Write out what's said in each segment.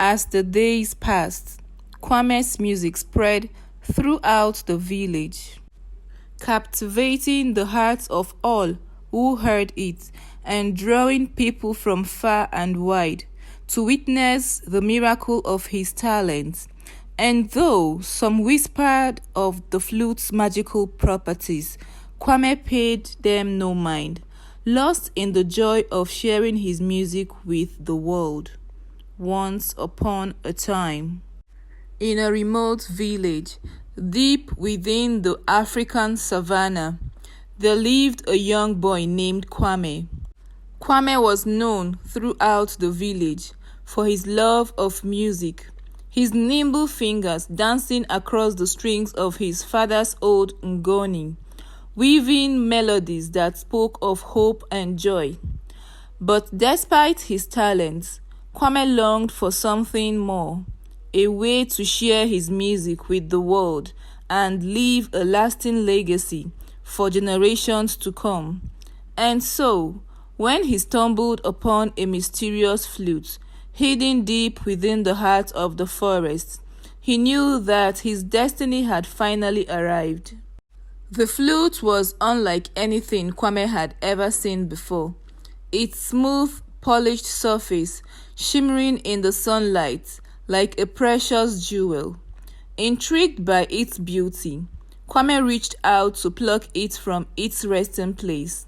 As the days passed, Kwame's music spread throughout the village, captivating the hearts of all who heard it and drawing people from far and wide to witness the miracle of his talents. And though some whispered of the flute's magical properties, Kwame paid them no mind, lost in the joy of sharing his music with the world. Once upon a time, in a remote village, deep within the African savannah, there lived a young boy named Kwame. Kwame was known throughout the village for his love of music, his nimble fingers dancing across the strings of his father's old ngoni, weaving melodies that spoke of hope and joy. But despite his talents, Kwame longed for something more, a way to share his music with the world and leave a lasting legacy for generations to come. And so, when he stumbled upon a mysterious flute hidden deep within the heart of the forest, he knew that his destiny had finally arrived. The flute was unlike anything Kwame had ever seen before. Its smooth, polished surface shimmering in the sunlight like a precious jewel. Intrigued by its beauty, Kwame reached out to pluck it from its resting place.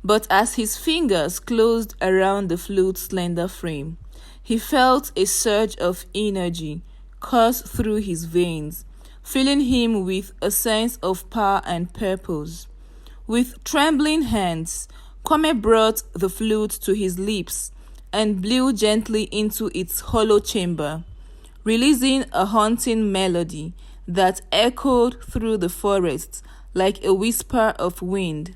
But as his fingers closed around the flute's slender frame, he felt a surge of energy course through his veins, filling him with a sense of power and purpose. With trembling hands, Kwame brought the flute to his lips and blew gently into its hollow chamber, releasing a haunting melody that echoed through the forest like a whisper of wind.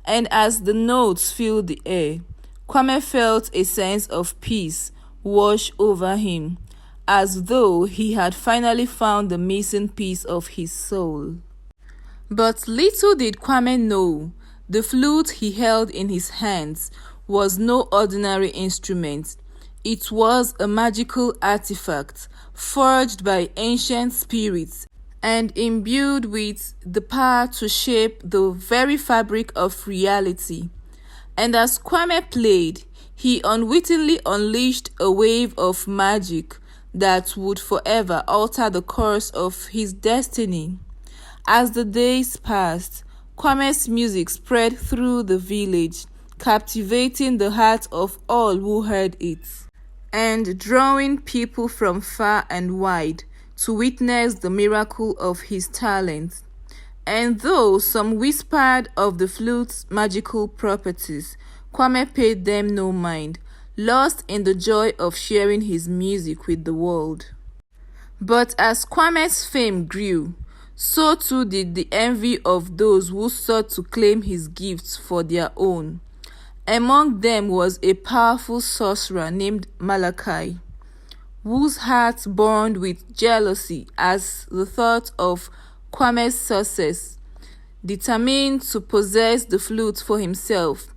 And as the notes filled the air, Kwame felt a sense of peace wash over him, as though he had finally found the missing piece of his soul. But little did Kwame know, the flute he held in his hands was no ordinary instrument. It was a magical artifact forged by ancient spirits and imbued with the power to shape the very fabric of reality. And as Kwame played, he unwittingly unleashed a wave of magic that would forever alter the course of his destiny. As the days passed, Kwame's music spread through the village, captivating the hearts of all who heard it, and drawing people from far and wide to witness the miracle of his talent. And though some whispered of the flute's magical properties, Kwame paid them no mind, lost in the joy of sharing his music with the world. But as Kwame's fame grew, so too did the envy of those who sought to claim his gifts for their own. Among them was a powerful sorcerer named Malachi, whose heart burned with jealousy as the thought of Kwame's success. Determined to possess the flute for himself,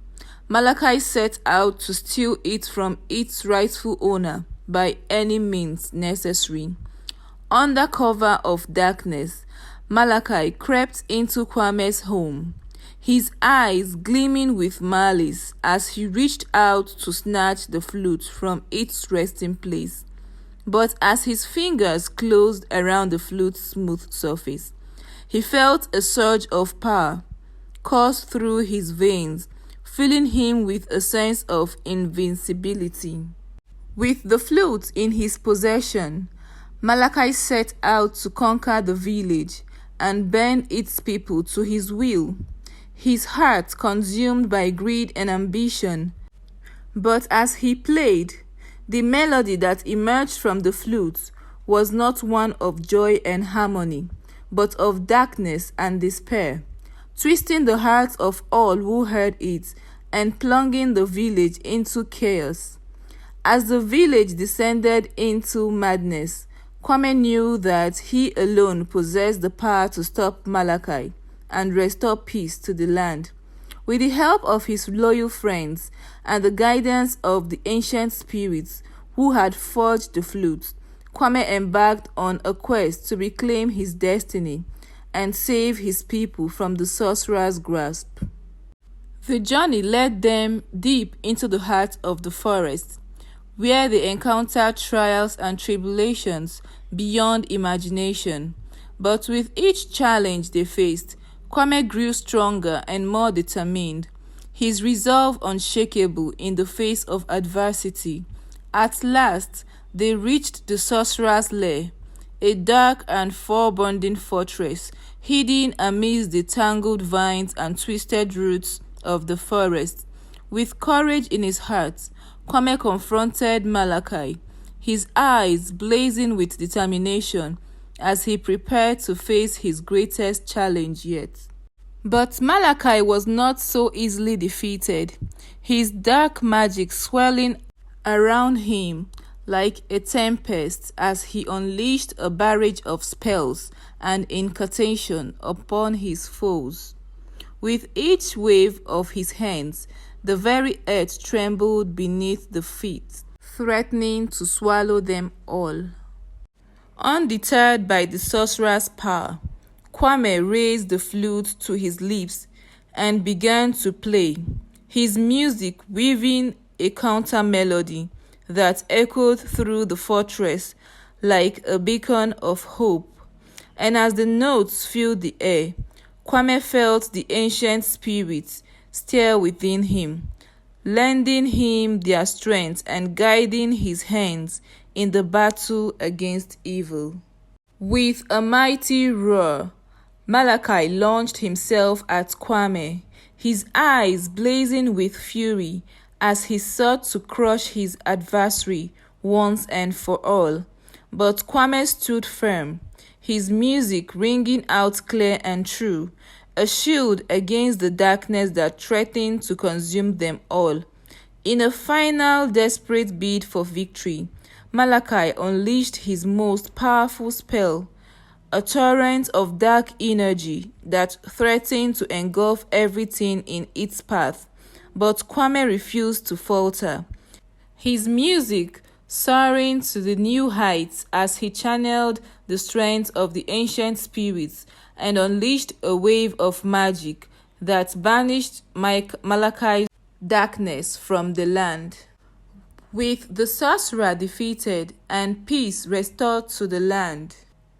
Malachi set out to steal it from its rightful owner by any means necessary. Under cover of darkness, Malachi crept into Kwame's home, his eyes gleaming with malice as he reached out to snatch the flute from its resting place. But as his fingers closed around the flute's smooth surface, he felt a surge of power course through his veins, filling him with a sense of invincibility. With the flute in his possession, Malachi set out to conquer the village and bend its people to his will, his heart consumed by greed and ambition. But as he played, the melody that emerged from the flute was not one of joy and harmony, but of darkness and despair, twisting the hearts of all who heard it and plunging the village into chaos. As the village descended into madness, Kwame knew that he alone possessed the power to stop Malachi and restore peace to the land. With the help of his loyal friends and the guidance of the ancient spirits who had forged the flute, Kwame embarked on a quest to reclaim his destiny and save his people from the sorcerer's grasp. The journey led them deep into the heart of the forest, where they encountered trials and tribulations beyond imagination. But with each challenge they faced, Kwame grew stronger and more determined, his resolve unshakable in the face of adversity. At last, they reached the sorcerer's lair, a dark and foreboding fortress hidden amidst the tangled vines and twisted roots of the forest. With courage in his heart, Kwame confronted Malachi, his eyes blazing with determination as he prepared to face his greatest challenge yet. But Malachi was not so easily defeated, his dark magic swirling around him like a tempest as he unleashed a barrage of spells and incantation upon his foes. With each wave of his hands, the very earth trembled beneath the feet, threatening to swallow them all. Undeterred by the sorcerer's power, Kwame raised the flute to his lips and began to play, his music weaving a counter-melody that echoed through the fortress like a beacon of hope. And as the notes filled the air, Kwame felt the ancient spirits stir within him, lending him their strength and guiding his hands in the battle against evil. With a mighty roar, Malachi launched himself at Kwame, his eyes blazing with fury as he sought to crush his adversary once and for all. But Kwame stood firm, his music ringing out clear and true, a shield against the darkness that threatened to consume them all. In a final desperate bid for victory, Malachi unleashed his most powerful spell, a torrent of dark energy that threatened to engulf everything in its path. But Kwame refused to falter, his music soaring to the new heights as he channeled the strength of the ancient spirits and unleashed a wave of magic that banished Malachi's darkness from the land. With the sorcerer defeated and peace restored to the land,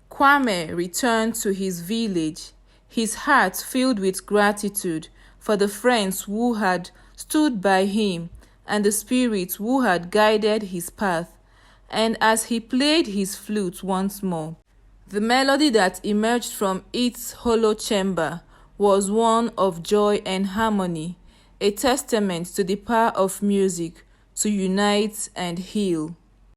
Kwame returned to his village, his heart filled with gratitude for the friends who had stood by him and the spirits who had guided his path. And as he played his flute once more, the melody that emerged from its hollow chamber was one of joy and harmony, a testament to the power of music to unite and heal.